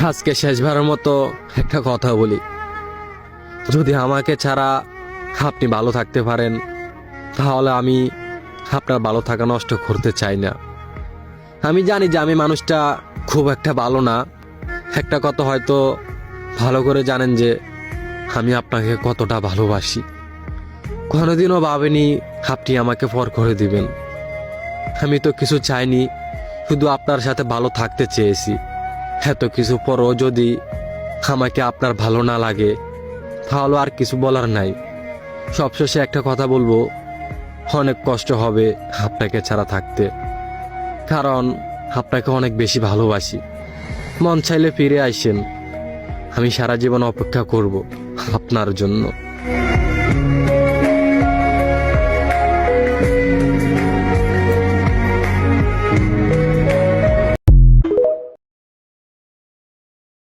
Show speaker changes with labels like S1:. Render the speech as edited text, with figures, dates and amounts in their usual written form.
S1: আজকে শেষবারের মতো একটা কথা বলি, যদি আমাকে ছাড়া আপনি ভালো থাকতে পারেন তাহলে আমি আপনার ভালো থাকা নষ্ট করতে চাই না। আমি জানি যে আমি মানুষটা খুব একটা ভালো না। একটা কথা হয়তো ভালো করে জানেন যে আমি আপনাকে কতটা ভালোবাসি। কোনোদিনও ভাবেনি আপনি আমাকে পর করে দিবেন। আমি তো কিছু চাইনি, শুধু আপনার সাথে ভালো থাকতে চেয়েছি। এত কিছু পরও যদি আমাকে আপনার ভালো না লাগে তাহলে আর কিছু বলার নাই। সবশেষে একটা কথা বলবো, অনেক কষ্ট হবে আপনাকে ছাড়া থাকতে, কারণ আপনাকে অনেক বেশি ভালোবাসি। মন চাইলে ফিরে আইসেন, আমি সারা জীবন অপেক্ষা করব আপনার জন্য।